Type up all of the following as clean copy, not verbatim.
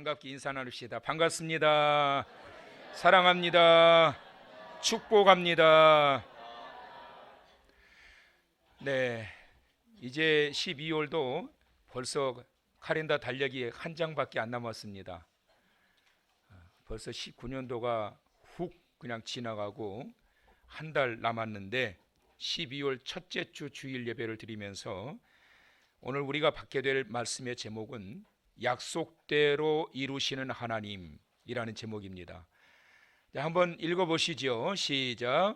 반갑게 인사 나눕시다. 반갑습니다. 사랑합니다. 축복합니다. 네, 이제 12월도 벌써 카렌더 달력이 한 장밖에 안 남았습니다. 벌써 19년도가 훅 그냥 지나가고 한 달 남았는데 12월 첫째 주 주일 예배를 드리면서 오늘 우리가 받게 될 말씀의 제목은 약속대로 이루시는 하나님이라는 제목입니다. 자, 한번 읽어보시죠. 시작.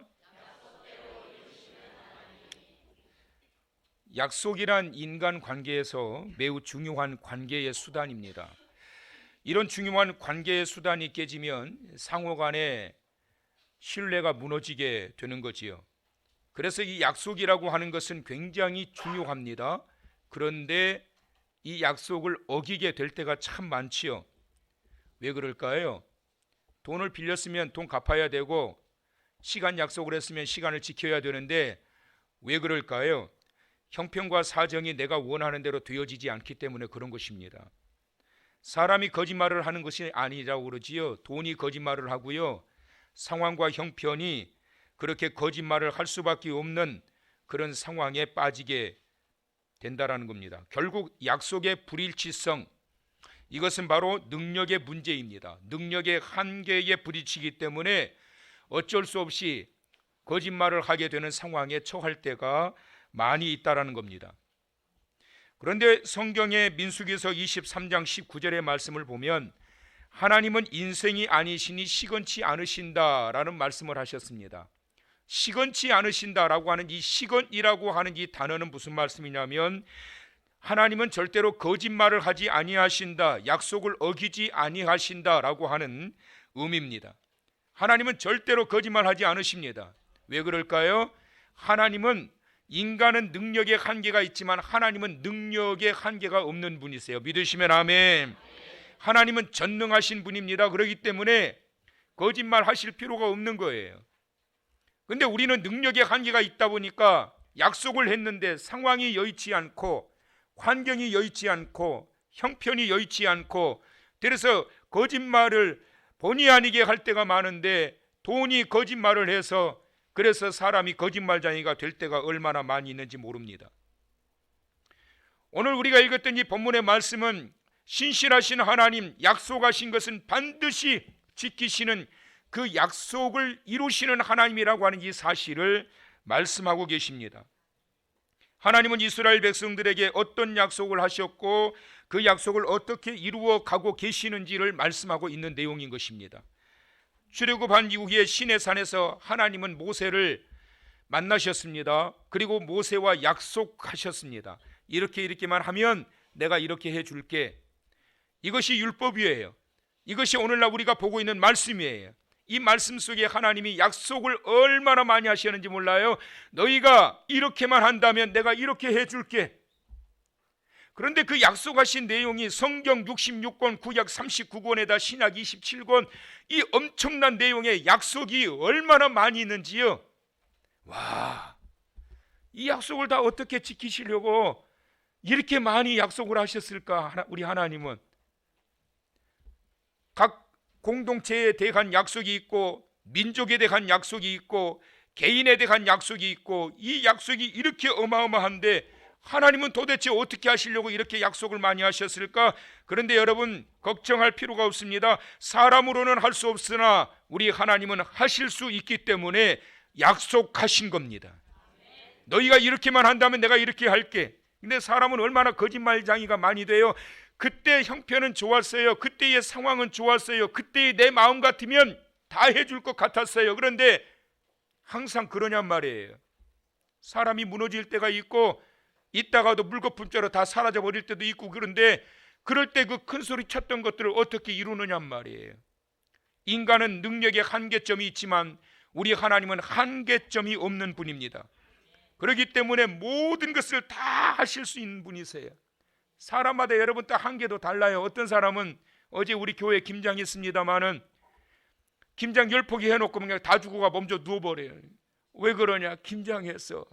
약속이란 인간 관계에서 매우 중요한 관계의 수단입니다. 이런 중요한 관계의 수단이 깨지면 상호 간에 신뢰가 무너지게 되는 거지요. 그래서 이 약속이라고 하는 것은 굉장히 중요합니다. 그런데 이 약속을 어기게 될 때가 참 많지요. 왜 그럴까요? 돈을 빌렸으면 돈 갚아야 되고 시간 약속을 했으면 시간을 지켜야 되는데 왜 그럴까요? 형편과 사정이 내가 원하는 대로 되어지지 않기 때문에 그런 것입니다. 사람이 거짓말을 하는 것이 아니라고 그러지요. 돈이 거짓말을 하고요. 상황과 형편이 그렇게 거짓말을 할 수밖에 없는 그런 상황에 빠지게 된다라는 겁니다. 결국 약속의 불일치성, 이것은 바로 능력의 문제입니다. 능력의 한계에 부딪히기 때문에 어쩔 수 없이 거짓말을 하게 되는 상황에 처할 때가 많이 있다라는 겁니다. 그런데 성경의 민수기서 23장 19절의 말씀을 보면 하나님은 인생이 아니시니 시건치 않으신다라는 말씀을 하셨습니다. 시건치 않으신다라고 하는 이 시건이라고 하는 이 단어는 무슨 말씀이냐면 하나님은 절대로 거짓말을 하지 아니하신다, 약속을 어기지 아니하신다라고 하는 의미입니다. 하나님은 절대로 거짓말하지 않으십니다. 왜 그럴까요? 하나님은 인간은 능력의 한계가 있지만 하나님은 능력의 한계가 없는 분이세요. 믿으시면 아멘. 하나님은 전능하신 분입니다. 그렇기 때문에 거짓말 하실 필요가 없는 거예요. 근데 우리는 능력의 한계가 있다 보니까 약속을 했는데 상황이 여의치 않고 환경이 여의치 않고 형편이 여의치 않고 그래서 거짓말을 본의 아니게 할 때가 많은데 돈이 거짓말을 해서 그래서 사람이 거짓말쟁이가 될 때가 얼마나 많이 있는지 모릅니다. 오늘 우리가 읽었던 이 본문의 말씀은 신실하신 하나님, 약속하신 것은 반드시 지키시는 그 약속을 이루시는 하나님이라고 하는 이 사실을 말씀하고 계십니다. 하나님은 이스라엘 백성들에게 어떤 약속을 하셨고 그 약속을 어떻게 이루어 가고 계시는지를 말씀하고 있는 내용인 것입니다. 출애굽한 이후에 시내산에서 하나님은 모세를 만나셨습니다. 그리고 모세와 약속하셨습니다. 이렇게만 하면 내가 이렇게 해줄게. 이것이 율법이에요. 이것이 오늘날 우리가 보고 있는 말씀이에요. 이 말씀 속에 하나님이 약속을 얼마나 많이 하시는지 몰라요. 너희가 이렇게만 한다면 내가 이렇게 해줄게. 그런데 그 약속하신 내용이 성경 66권, 구약 39권에다 신약 27권, 이 엄청난 내용의 약속이 얼마나 많이 있는지요. 와, 이 약속을 다 어떻게 지키시려고 이렇게 많이 약속을 하셨을까? 우리 하나님은 각 공동체에 대한 약속이 있고 민족에 대한 약속이 있고 개인에 대한 약속이 있고 이 약속이 이렇게 어마어마한데 하나님은 도대체 어떻게 하시려고 이렇게 약속을 많이 하셨을까? 그런데 여러분 걱정할 필요가 없습니다. 사람으로는 할 수 없으나 우리 하나님은 하실 수 있기 때문에 약속하신 겁니다. 너희가 이렇게만 한다면 내가 이렇게 할게. 근데 사람은 얼마나 거짓말쟁이가 많이 돼요. 그때 형편은 좋았어요. 그때의 상황은 좋았어요. 그때의 내 마음 같으면 다 해줄 것 같았어요. 그런데 항상 그러냔 말이에요. 사람이 무너질 때가 있고 있다가도 물거품째로 다 사라져 버릴 때도 있고 그런데 그럴 때 그 큰 소리 쳤던 것들을 어떻게 이루느냔 말이에요. 인간은 능력의 한계점이 있지만 우리 하나님은 한계점이 없는 분입니다. 그렇기 때문에 모든 것을 다 하실 수 있는 분이세요. 사람마다 여러분 다 한계도 달라요. 어떤 사람은 어제 우리 교회 김장 했습니다마는 김장 10포기 해놓고 그냥 다 죽어가 먼저 누워버려요. 왜 그러냐? 김장했어.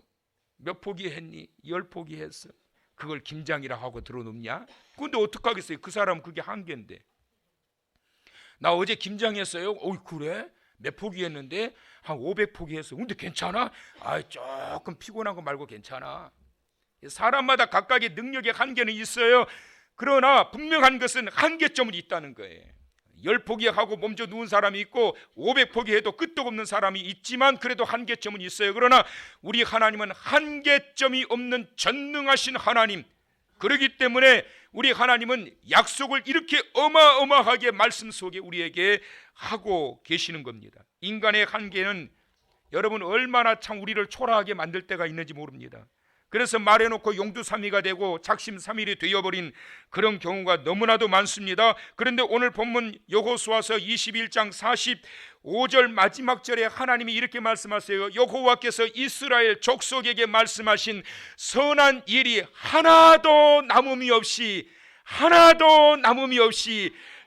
몇 포기 했니? 10포기 했어. 그걸 김장이라 하고 들어놓냐? 근데 어떡하겠어요? 그 사람은 그게 한계인데. 나 어제 김장했어요. 그래? 몇 포기 했는데? 한 500포기 했어. 근데 괜찮아? 조금 피곤한 거 말고 괜찮아. 사람마다 각각의 능력의 한계는 있어요. 그러나 분명한 것은 한계점은 있다는 거예요. 10포기 하고 몸져 누운 사람이 있고 500포기 해도 끄떡 없는 사람이 있지만 그래도 한계점은 있어요. 그러나 우리 하나님은 한계점이 없는 전능하신 하나님, 그렇기 때문에 우리 하나님은 약속을 이렇게 어마어마하게 말씀 속에 우리에게 하고 계시는 겁니다. 인간의 한계는 여러분 얼마나 참 우리를 초라하게 만들 때가 있는지 모릅니다. 그래서 말해놓고 용두삼이가 되고 작심삼일이 되어버린 그런 경우가 너무나도 많습니다. 그런데 오늘 본문 여호수아서 21장 45절 마지막 절에 하나님이 이렇게 말씀하세요. 여호와께서 이스라엘 족속에게 말씀하신 선한 일이 하나도 남음이 없이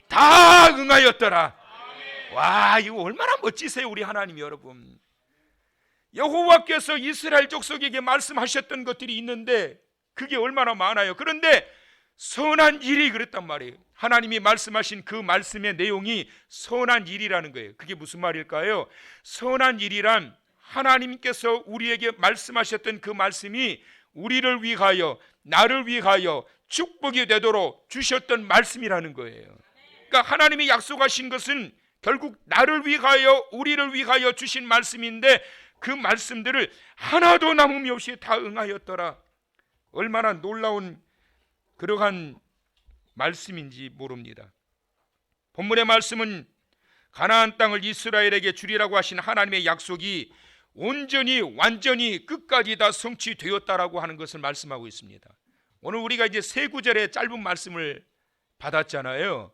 다 응하였더라. 와, 이거 얼마나 멋지세요 우리 하나님 여러분. 여호와께서 이스라엘 족속에게 말씀하셨던 것들이 있는데 그게 얼마나 많아요. 그런데 선한 일이 그랬단 말이에요. 하나님이 말씀하신 그 말씀의 내용이 선한 일이라는 거예요. 그게 무슨 말일까요? 선한 일이란 하나님께서 우리에게 말씀하셨던 그 말씀이 우리를 위하여, 나를 위하여 축복이 되도록 주셨던 말씀이라는 거예요. 그러니까 하나님이 약속하신 것은 결국 나를 위하여, 우리를 위하여 주신 말씀인데 그 말씀들을 하나도 남음이 없이 다 응하였더라. 얼마나 놀라운 그러한 말씀인지 모릅니다. 본문의 말씀은 가나안 땅을 이스라엘에게 주리라고 하신 하나님의 약속이 온전히 완전히 끝까지 다 성취되었다라고 하는 것을 말씀하고 있습니다. 오늘 우리가 이제 세 구절의 짧은 말씀을 받았잖아요.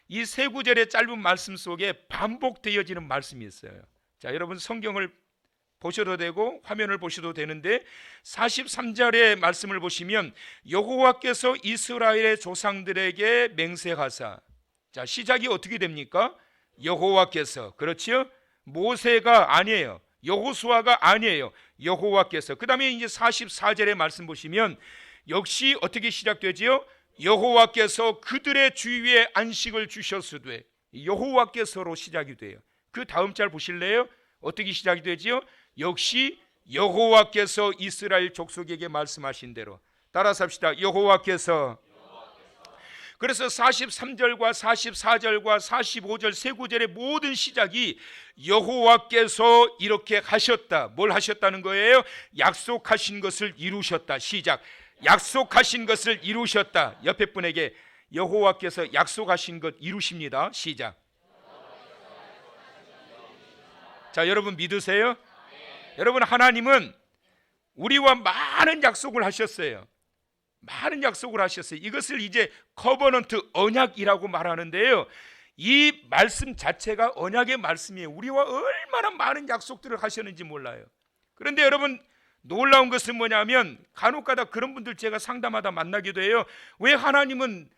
이 세 구절의 짧은 말씀 속에 반복되어지는 말씀이 있어요. 자, 여러분 성경을 보셔도 되고 화면을 보셔도 되는데 43절의 말씀을 보시면 여호와께서 이스라엘의 조상들에게 맹세하사, 자, 시작이 어떻게 됩니까? 여호와께서, 그렇지요? 모세가 아니에요. 여호수아가 아니에요. 여호와께서. 그 다음에 이제 44절의 말씀 보시면 역시 어떻게 시작되지요? 여호와께서 그들의 주위에 안식을 주셨으되, 여호와께서로 시작이 돼요. 그 다음 절 보실래요? 어떻게 시작이 되지요? 역시 여호와께서 이스라엘 족속에게 말씀하신 대로. 따라서 합시다. 여호와께서. 그래서 43절과 44절과 45절 세 구절의 모든 시작이 여호와께서 이렇게 하셨다. 뭘 하셨다는 거예요? 약속하신 것을 이루셨다. 시작. 약속하신 것을 이루셨다. 옆에 분에게 여호와께서 약속하신 것 이루십니다. 시작. 자, 여러분 믿으세요? 여러분, 하나님은 우리와 많은 약속을 하셨어요. 많은 약속을 하셨어요. 이것을 이제 커버넌트, 언약이라고 말하는데요, 이 말씀 자체가 언약의 말씀이에요. 우리와 얼마나 많은 약속들을 하셨는지 몰라요. 그런데 여러분, 놀라운 것은 뭐냐면 간혹가다 그런 분들 제가 상담하다 만나기도 해요. 왜 하나님은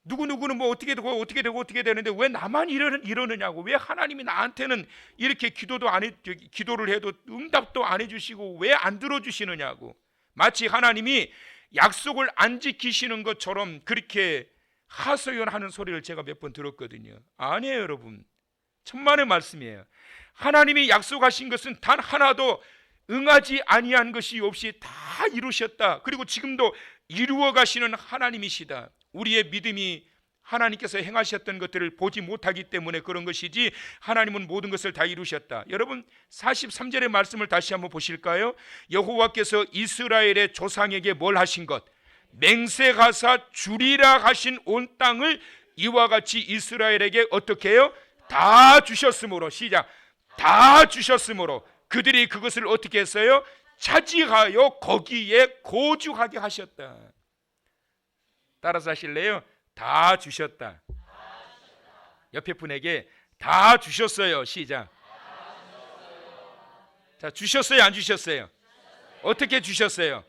누구누구는 뭐 어떻게 되는데 왜 나만 이러느냐고, 왜 하나님이 나한테는 이렇게 기도를 해도 응답도 안 해주시고 왜 안 들어주시느냐고, 마치 하나님이 약속을 안 지키시는 것처럼 그렇게 하소연하는 소리를 제가 몇 번 들었거든요. 아니에요 여러분, 천만의 말씀이에요. 하나님이 약속하신 것은 단 하나도 응하지 아니한 것이 없이 다 이루셨다. 그리고 지금도 이루어 가시는 하나님이시다. 우리의 믿음이 하나님께서 행하셨던 것들을 보지 못하기 때문에 그런 것이지 하나님은 모든 것을 다 이루셨다. 여러분 43절의 말씀을 다시 한번 보실까요? 여호와께서 이스라엘의 조상에게 뭘 하신 것? 맹세하사 주리라 하신 온 땅을 이와 같이 이스라엘에게 어떻게 해요? 다 주셨으므로. 시작. 다 주셨으므로 그들이 그것을 어떻게 했어요? 차지하여 거기에 거주하게 하셨다. 따라서 하실래요? 다 주셨다. 옆에 분에게 다 주셨어요. 시작. 자, 주셨어요, 안 주셨어요? 어떻게 주셨어요?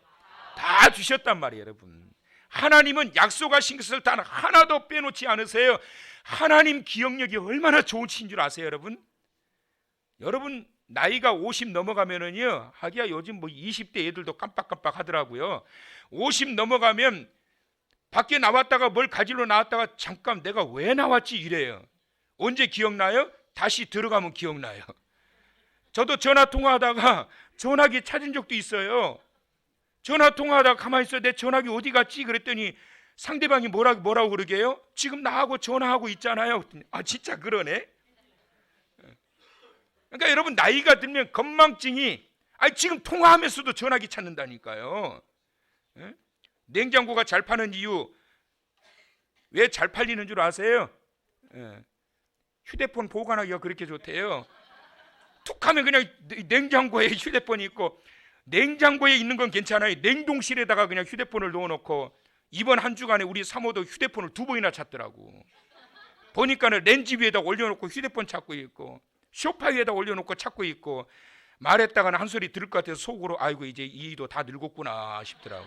다 주셨단 말이에요, 여러분. 하나님은 약속하신 것을 단 하나도 빼놓지 않으세요. 하나님 기억력이 얼마나 좋으신 줄 아세요, 여러분? 여러분 나이가 50 넘어가면은요, 하기야 요즘 뭐 20대 애들도 깜빡깜빡 하더라고요. 50 넘어가면 밖에 나왔다가 뭘 가지러 나왔다가 잠깐 내가 왜 나왔지 이래요. 언제 기억나요? 다시 들어가면 기억나요. 저도 전화 통화하다가 전화기 찾은 적도 있어요. 전화 통화하다가 가만히 있어, 내 전화기 어디 갔지? 그랬더니 상대방이 뭐라고 그러게요? 지금 나하고 전화하고 있잖아요. 아, 진짜 그러네. 그러니까 여러분, 나이가 들면 건망증이, 지금 통화하면서도 전화기 찾는다니까요. 냉장고가 잘 파는 이유, 왜 잘 팔리는 줄 아세요? 휴대폰 보관하기가 그렇게 좋대요. 툭 하면 그냥 냉장고에 휴대폰이 있고, 냉장고에 있는 건 괜찮아요. 냉동실에다가 그냥 휴대폰을 넣어놓고, 이번 한 주간에 우리 사모도 휴대폰을 2번이나 찾더라고. 보니까는 렌즈 위에다 올려놓고 휴대폰 찾고 있고, 소파 위에다 올려놓고 찾고 있고, 말했다가는 한 소리 들을 것 같아서 속으로 아이고 이제 이도 다 늙었구나 싶더라고.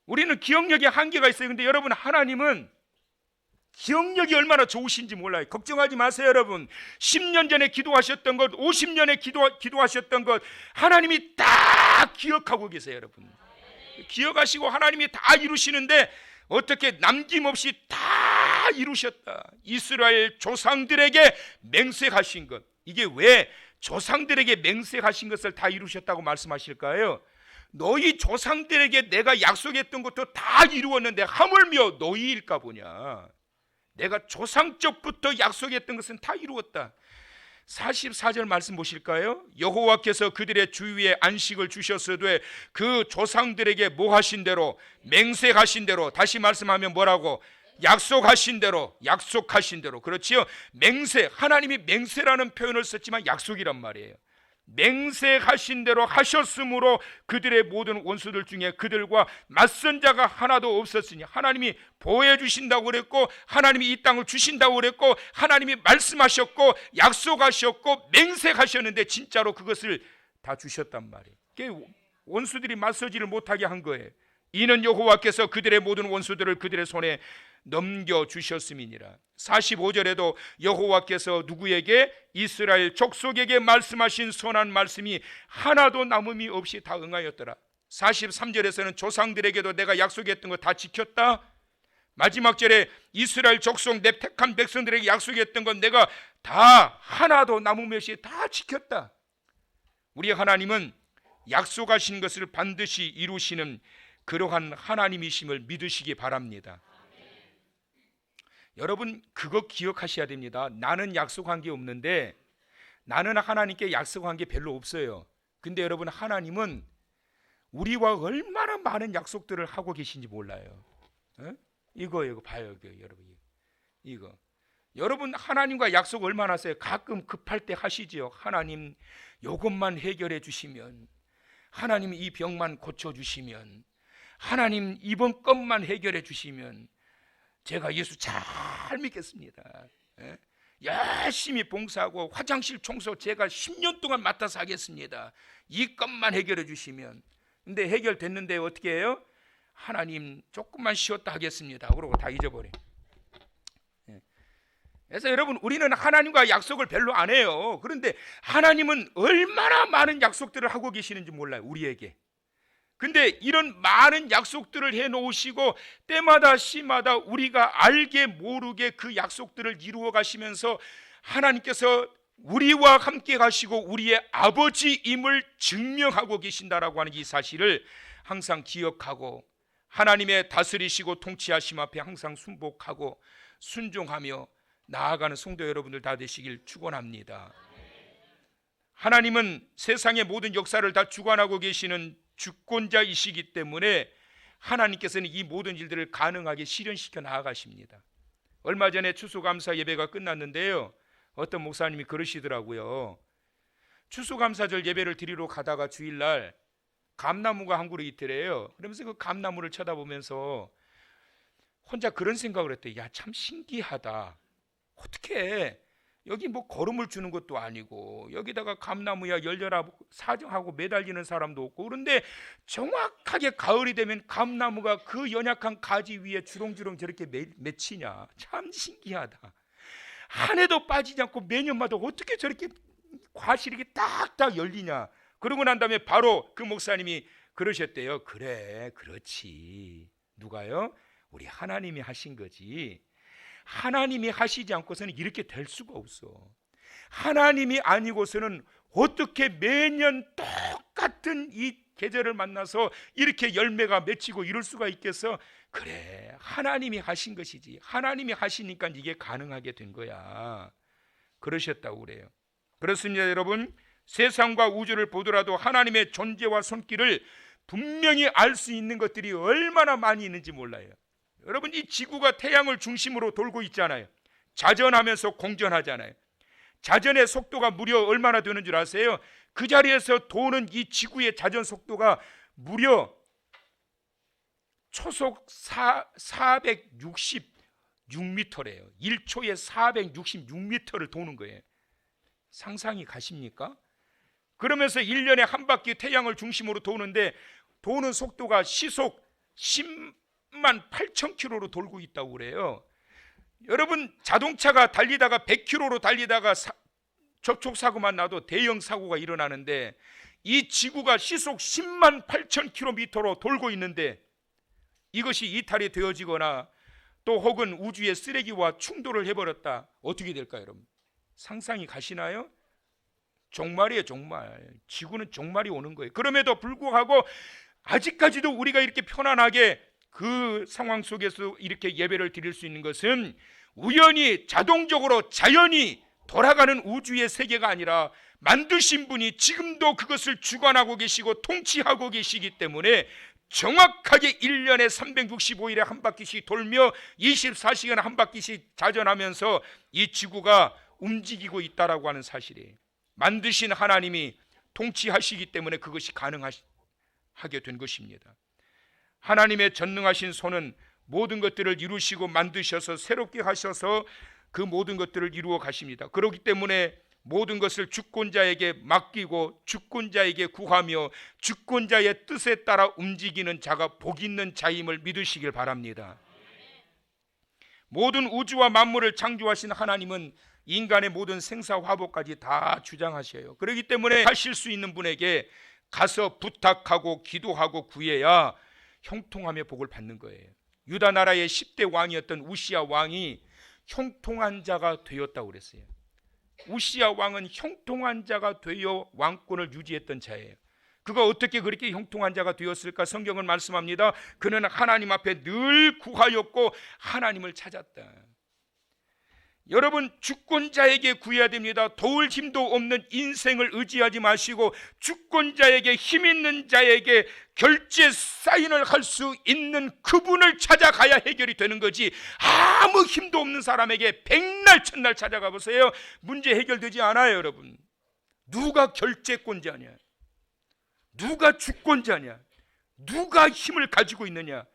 우리는 기억력에 한계가 있어요. 근데 여러분, 하나님은 기억력이 얼마나 좋으신지 몰라요. 걱정하지 마세요, 여러분. 10년 전에 기도하셨던 것, 50년에 기도하셨던 것, 하나님이 다 기억하고 계세요, 여러분. 기억하시고 하나님이 다 이루시는데 어떻게 남김없이 다 이루셨다. 이스라엘 조상들에게 맹세하신 것, 이게 왜 조상들에게 맹세하신 것을 다 이루셨다고 말씀하실까요? 너희 조상들에게 내가 약속했던 것도 다 이루었는데 하물며 너희일까 보냐. 내가 조상적부터 약속했던 것은 다 이루었다. 44절 말씀 보실까요? 여호와께서 그들의 주위에 안식을 주셨으되 그 조상들에게 뭐 하신 대로, 맹세하신 대로, 다시 말씀하면 뭐라고? 약속하신 대로. 그렇지요? 맹세, 하나님이 맹세라는 표현을 썼지만 약속이란 말이에요. 맹세하신 대로 하셨으므로 그들의 모든 원수들 중에 그들과 맞선 자가 하나도 없었으니, 하나님이 보호해 주신다고 그랬고, 하나님이 이 땅을 주신다고 그랬고, 하나님이 말씀하셨고 약속하셨고 맹세하셨는데 진짜로 그것을 다 주셨단 말이에요. 원수들이 맞서지를 못하게 한 거예요. 이는 여호와께서 그들의 모든 원수들을 그들의 손에 넘겨주셨음이니라. 45절에도 여호와께서 누구에게? 이스라엘 족속에게 말씀하신 선한 말씀이 하나도 남음이 없이 다 응하였더라. 43절에서는 조상들에게도 내가 약속했던 거 다 지켰다. 마지막 절에 이스라엘 족속 내 택한 백성들에게 약속했던 건 내가 다 하나도 남음이 없이 다 지켰다. 우리 하나님은 약속하신 것을 반드시 이루시는 그러한 하나님이심을 믿으시기 바랍니다. 여러분, 그거 기억하셔야 됩니다. 나는 약속한 게 없는데, 나는 하나님께 약속한 게 별로 없어요. 근데 여러분, 하나님은 우리와 얼마나 많은 약속들을 하고 계신지 몰라요. 이거 봐요, 여러분. 이거 여러분, 하나님과 약속 얼마나 하세요? 가끔 급할 때 하시지요. 하나님, 이것만 해결해 주시면, 하나님 이 병만 고쳐 주시면, 하나님 이번 것만 해결해 주시면 제가 예수 잘 믿겠습니다. 열심히 봉사하고 화장실 청소 제가 10년 동안 맡아서 하겠습니다. 이 것만 해결해 주시면. 근데 해결됐는데 어떻게 해요? 하나님 조금만 쉬었다 하겠습니다. 그러고 다 잊어버려. 그래서 여러분, 우리는 하나님과 약속을 별로 안 해요. 그런데 하나님은 얼마나 많은 약속들을 하고 계시는지 몰라요, 우리에게. 근데 이런 많은 약속들을 해놓으시고 때마다 시마다 우리가 알게 모르게 그 약속들을 이루어 가시면서 하나님께서 우리와 함께 가시고 우리의 아버지임을 증명하고 계신다라고 하는 이 사실을 항상 기억하고, 하나님의 다스리시고 통치하심 앞에 항상 순복하고 순종하며 나아가는 성도 여러분들 다 되시길 축원합니다. 하나님은 세상의 모든 역사를 다 주관하고 계시는 주권자이시기 때문에 하나님께서는 이 모든 일들을 가능하게 실현시켜 나아가십니다. 얼마 전에 추수감사 예배가 끝났는데요, 어떤 목사님이 그러시더라고요. 추수감사절 예배를 드리러 가다가 주일날 감나무가 한 그루 있더래요. 그러면서 그 감나무를 쳐다보면서 혼자 그런 생각을 했대요. 야, 참 신기하다. 어떻게 여기 뭐 거름을 주는 것도 아니고 여기다가 감나무야 열려라 사정하고 매달리는 사람도 없고, 그런데 정확하게 가을이 되면 감나무가 그 연약한 가지 위에 주렁주렁 저렇게 맺히냐. 참 신기하다. 한 해도 빠지지 않고 매년마다 어떻게 저렇게 과실이 딱딱 열리냐. 그러고 난 다음에 바로 그 목사님이 그러셨대요. 그래, 그렇지. 누가요? 우리 하나님이 하신 거지. 하나님이 하시지 않고서는 이렇게 될 수가 없어. 하나님이 아니고서는 어떻게 매년 똑같은 이 계절을 만나서 이렇게 열매가 맺히고 이럴 수가 있겠어? 그래, 하나님이 하신 것이지. 하나님이 하시니까 이게 가능하게 된 거야. 그러셨다고 그래요. 그렇습니다, 여러분. 세상과 우주를 보더라도 하나님의 존재와 손길을 분명히 알 수 있는 것들이 얼마나 많이 있는지 몰라요. 여러분, 이 지구가 태양을 중심으로 돌고 있잖아요. 자전하면서 공전하잖아요. 자전의 속도가 무려 얼마나 되는 줄 아세요? 그 자리에서 도는 이 지구의 자전 속도가 무려 초속 466m래요. 1초에 466m를 도는 거예요. 상상이 가십니까? 그러면서 1년에 한 바퀴 태양을 중심으로 도는데 도는 속도가 시속 10만 8천 킬로로 돌고 있다고 그래요. 여러분, 자동차가 달리다가 100km로 달리다가 접촉사고만 나도 대형 사고가 일어나는데 이 지구가 시속 10만 8천 킬로미터로 돌고 있는데 이것이 이탈이 되어지거나 또 혹은 우주의 쓰레기와 충돌을 해버렸다. 어떻게 될까요, 여러분? 상상이 가시나요? 종말이에요, 종말. 지구는 종말이 오는 거예요. 그럼에도 불구하고 아직까지도 우리가 이렇게 편안하게 그 상황 속에서 이렇게 예배를 드릴 수 있는 것은 우연히 자동적으로 자연히 돌아가는 우주의 세계가 아니라 만드신 분이 지금도 그것을 주관하고 계시고 통치하고 계시기 때문에 정확하게 1년에 365일에 한 바퀴씩 돌며 24시간에 한 바퀴씩 자전하면서 이 지구가 움직이고 있다라고 하는 사실이에요. 만드신 하나님이 통치하시기 때문에 그것이 가능하게 된 것입니다. 하나님의 전능하신 손은 모든 것들을 이루시고 만드셔서 새롭게 하셔서 그 모든 것들을 이루어 가십니다. 그렇기 때문에 모든 것을 주권자에게 맡기고 주권자에게 구하며 주권자의 뜻에 따라 움직이는 자가 복 있는 자임을 믿으시길 바랍니다. 모든 우주와 만물을 창조하신 하나님은 인간의 모든 생사화복까지 다 주장하셔요. 그렇기 때문에 하실 수 있는 분에게 가서 부탁하고 기도하고 구해야 형통하며 복을 받는 거예요. 유다 나라의 10대 왕이었던 우시야 왕이 형통한 자가 되었다고 그랬어요. 우시야 왕은 형통한 자가 되어 왕권을 유지했던 자예요. 그가 어떻게 그렇게 형통한 자가 되었을까? 성경은 말씀합니다. 그는 하나님 앞에 늘 구하였고 하나님을 찾았다. 여러분, 주권자에게 구해야 됩니다. 도울 힘도 없는 인생을 의지하지 마시고 주권자에게, 힘 있는 자에게 결제 사인을 할 수 있는 그분을 찾아가야 해결이 되는 거지, 아무 힘도 없는 사람에게 백날 천날 찾아가 보세요. 문제 해결되지 않아요. 여러분, 누가 결제권자냐, 누가 주권자냐, 누가 힘을 가지고 있느냐,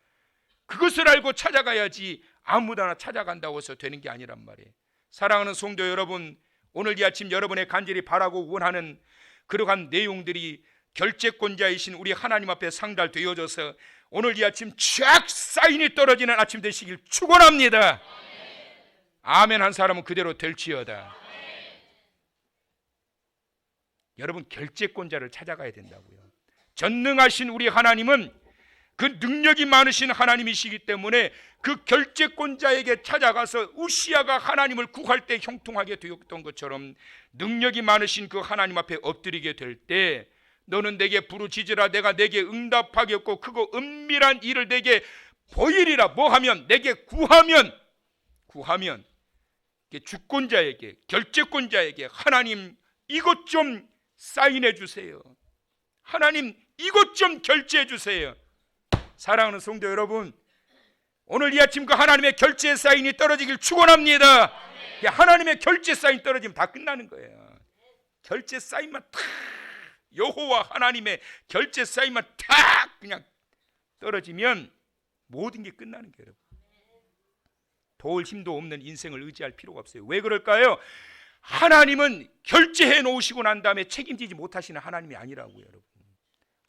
그것을 알고 찾아가야지 아무데나 찾아간다고 해서 되는 게 아니란 말이에요. 사랑하는 성도 여러분, 오늘 이 아침 여러분의 간절히 바라고 원하는 그러한 내용들이 결제권자이신 우리 하나님 앞에 상달되어져서 오늘 이 아침 쫙 사인이 떨어지는 아침 되시길 축원합니다. 아멘 한 사람은 그대로 될지어다. 여러분, 결제권자를 찾아가야 된다고요. 전능하신 우리 하나님은 그 능력이 많으신 하나님이시기 때문에 그 결제권자에게 찾아가서 우시야가 하나님을 구할 때 형통하게 되었던 것처럼 능력이 많으신 그 하나님 앞에 엎드리게 될 때 너는 내게 부르짖으라 내가 내게 응답하겠고 크고 은밀한 일을 내게 보이리라. 뭐 하면? 내게 구하면 주권자에게, 결제권자에게 하나님 이것 좀 사인해 주세요. 하나님 이것 좀 결제해 주세요. 사랑하는 성도 여러분, 오늘 이 아침 그 하나님의 결제 사인이 떨어지길 축원합니다. 하나님의 결제 사인 떨어지면 다 끝나는 거예요. 결제 사인만 탁, 여호와 하나님의 결제 사인만 탁 그냥 떨어지면 모든 게 끝나는 거예요. 도울 힘도 없는 인생을 의지할 필요가 없어요. 왜 그럴까요? 하나님은 결제해 놓으시고 난 다음에 책임지지 못하시는 하나님이 아니라고요. 여러분,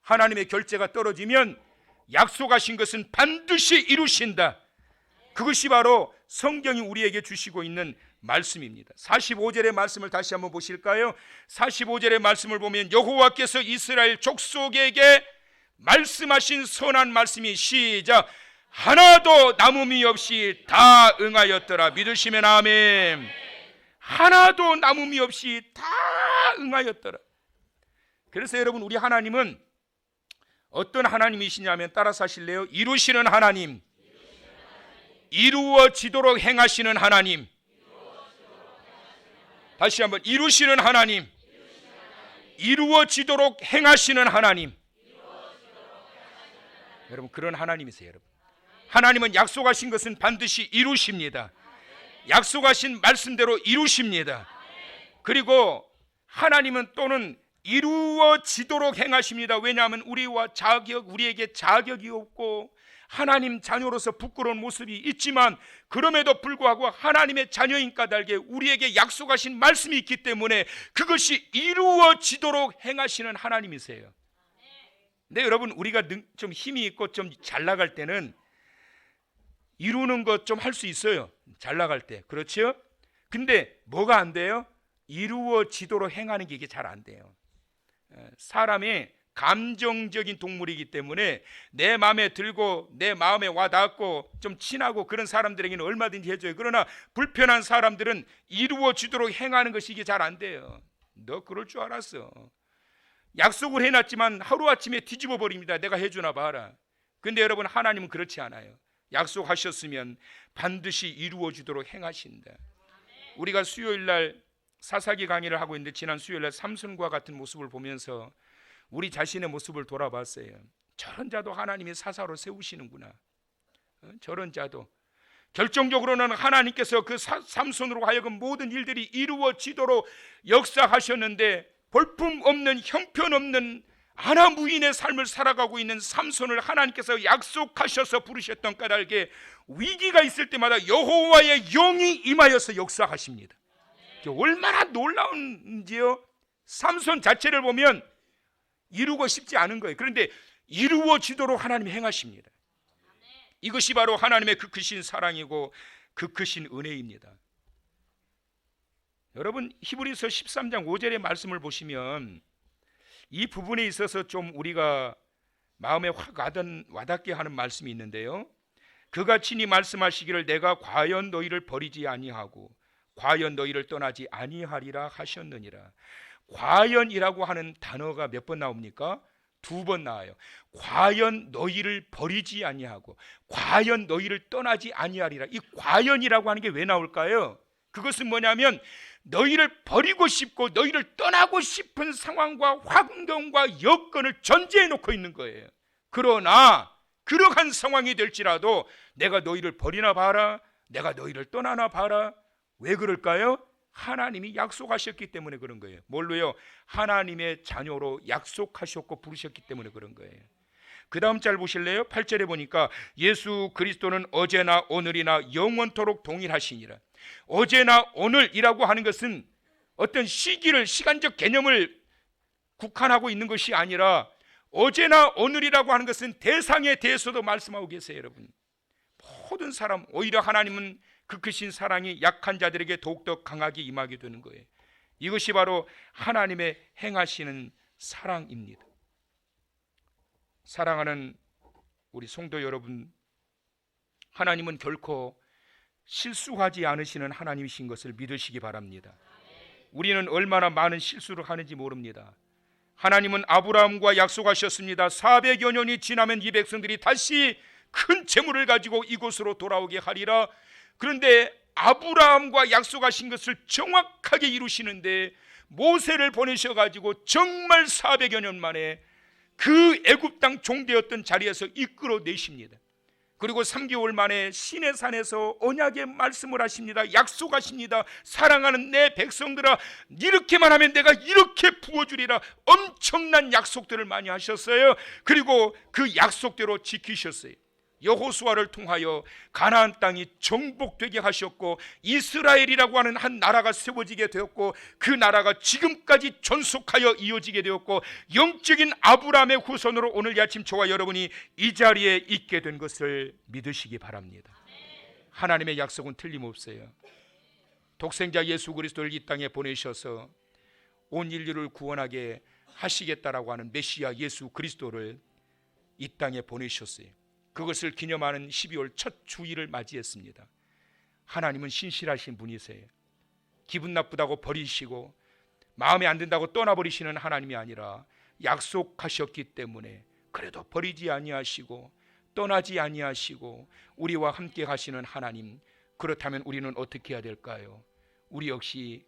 하나님의 결제가 떨어지면 약속하신 것은 반드시 이루신다. 그것이 바로 성경이 우리에게 주시고 있는 말씀입니다. 45절의 말씀을 다시 한번 보실까요? 45절의 말씀을 보면 여호와께서 이스라엘 족속에게 말씀하신 선한 말씀이 시작 하나도 남음이 없이 다 응하였더라. 믿으시면 아멘. 하나도 남음이 없이 다 응하였더라. 그래서 여러분, 우리 하나님은 어떤 하나님이시냐면 따라서 하실래요? 이루시는 하나님, 이루어지도록 행하시는 하나님. 다시 한번, 이루시는 하나님, 이루어지도록 행하시는 하나님. 여러분, 그런 하나님이세요. 여러분, 하나님은 약속하신 것은 반드시 이루십니다. 약속하신 말씀대로 이루십니다. 그리고 하나님은 또는 이루어지도록 행하십니다. 왜냐하면 우리에게 자격이 없고 하나님 자녀로서 부끄러운 모습이 있지만, 그럼에도 불구하고 하나님의 자녀인 까닭에 우리에게 약속하신 말씀이 있기 때문에 그것이 이루어지도록 행하시는 하나님이세요. 근데 여러분, 우리가 좀 힘이 있고 좀 잘 나갈 때는 이루는 것 좀 할 수 있어요. 잘 나갈 때. 그렇죠? 근데 뭐가 안 돼요? 이루어지도록 행하는 게 이게 잘 안 돼요. 사람이 감정적인 동물이기 때문에 내 마음에 들고 내 마음에 와닿고 좀 친하고 그런 사람들에게는 얼마든지 해줘요. 그러나 불편한 사람들은 이루어지도록 행하는 것이 이게 잘 안 돼요. 너 그럴 줄 알았어. 약속을 해놨지만 하루아침에 뒤집어 버립니다. 내가 해주나 봐라. 근데 여러분, 하나님은 그렇지 않아요. 약속하셨으면 반드시 이루어지도록 행하신다. 우리가 수요일날 사사기 강의를 하고 있는데, 지난 수요일날 삼손과 같은 모습을 보면서 우리 자신의 모습을 돌아봤어요. 저런 자도 하나님이 사사로 세우시는구나. 저런 자도. 결정적으로는 하나님께서 그 삼손으로 하여금 모든 일들이 이루어지도록 역사하셨는데, 볼품없는 형편없는 아나무인의 삶을 살아가고 있는 삼손을 하나님께서 약속하셔서 부르셨던 까닭에 위기가 있을 때마다 여호와의 영이 임하여서 역사하십니다. 얼마나 놀라운지요. 삼손 자체를 보면 이루고 싶지 않은 거예요. 그런데 이루어지도록 하나님이 행하십니다. 이것이 바로 하나님의 그 크신 사랑이고 그 크신 은혜입니다. 여러분, 히브리서 13장 5절의 말씀을 보시면 이 부분에 있어서 좀 우리가 마음에 확 와닿게 하는 말씀이 있는데요. 그가 친히 말씀하시기를 내가 과연 너희를 버리지 아니하고 과연 너희를 떠나지 아니하리라 하셨느니라. 과연이라고 하는 단어가 몇 번 나옵니까? 2번 나와요. 과연 너희를 버리지 아니하고 과연 너희를 떠나지 아니하리라. 이 과연이라고 하는 게 왜 나올까요? 그것은 뭐냐면 너희를 버리고 싶고 너희를 떠나고 싶은 상황과 환경과 여건을 전제해 놓고 있는 거예요. 그러나 그러한 상황이 될지라도 내가 너희를 버리나 봐라, 내가 너희를 떠나나 봐라. 왜 그럴까요? 하나님이 약속하셨기 때문에 그런 거예요. 뭘로요? 하나님의 자녀로 약속하셨고 부르셨기 때문에 그런 거예요. 그 다음 절 보실래요? 8절에 보니까 예수 그리스도는 어제나 오늘이나 영원토록 동일하시니라. 어제나 오늘이라고 하는 것은 어떤 시간적 개념을 국한하고 있는 것이 아니라 어제나 오늘이라고 하는 것은 대상에 대해서도 말씀하고 계세요. 여러분, 모든 사람, 오히려 하나님은 그 크신 사랑이 약한 자들에게 더욱더 강하게 임하게 되는 거예요. 이것이 바로 하나님의 행하시는 사랑입니다. 사랑하는 우리 성도 여러분, 하나님은 결코 실수하지 않으시는 하나님이신 것을 믿으시기 바랍니다. 우리는 얼마나 많은 실수를 하는지 모릅니다. 하나님은 아브라함과 약속하셨습니다. 400여 년이 지나면 이 백성들이 다시 큰 재물을 가지고 이곳으로 돌아오게 하리라. 그런데 아브라함과 약속하신 것을 정확하게 이루시는데 모세를 보내셔가지고 정말 400여 년 만에 그 애굽 땅 종되었던 자리에서 이끌어내십니다. 그리고 3개월 만에 시내산에서 언약의 말씀을 하십니다. 약속하십니다. 사랑하는 내 백성들아, 이렇게만 하면 내가 이렇게 부어주리라. 엄청난 약속들을 많이 하셨어요. 그리고 그 약속대로 지키셨어요. 여호수아를 통하여 가나안 땅이 정복되게 하셨고 이스라엘이라고 하는 한 나라가 세워지게 되었고 그 나라가 지금까지 존속하여 이어지게 되었고 영적인 아브라함의 후손으로 오늘 이 아침 저와 여러분이 이 자리에 있게 된 것을 믿으시기 바랍니다. 하나님의 약속은 틀림없어요. 독생자 예수 그리스도를 이 땅에 보내셔서 온 인류를 구원하게 하시겠다라고 하는 메시아 예수 그리스도를 이 땅에 보내셨어요. 그것을 기념하는 12월 첫 주일을 맞이했습니다. 하나님은 신실하신 분이세요. 기분 나쁘다고 버리시고 마음에 안 든다고 떠나버리시는 하나님이 아니라 약속하셨기 때문에 그래도 버리지 아니하시고 떠나지 아니하시고 우리와 함께 가시는 하나님, 그렇다면 우리는 어떻게 해야 될까요? 우리 역시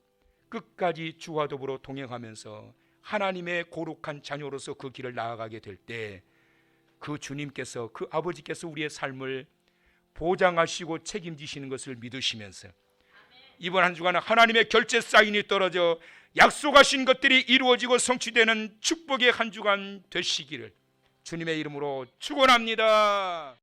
끝까지 주와 더불어 동행하면서 하나님의 거룩한 자녀로서 그 길을 나아가게 될 때 그 주님께서, 그 아버지께서 우리의 삶을 보장하시고 책임지시는 것을 믿으시면서 이번 한 주간은 하나님의 결제 사인이 떨어져 약속하신 것들이 이루어지고 성취되는 축복의 한 주간 되시기를 주님의 이름으로 축원합니다.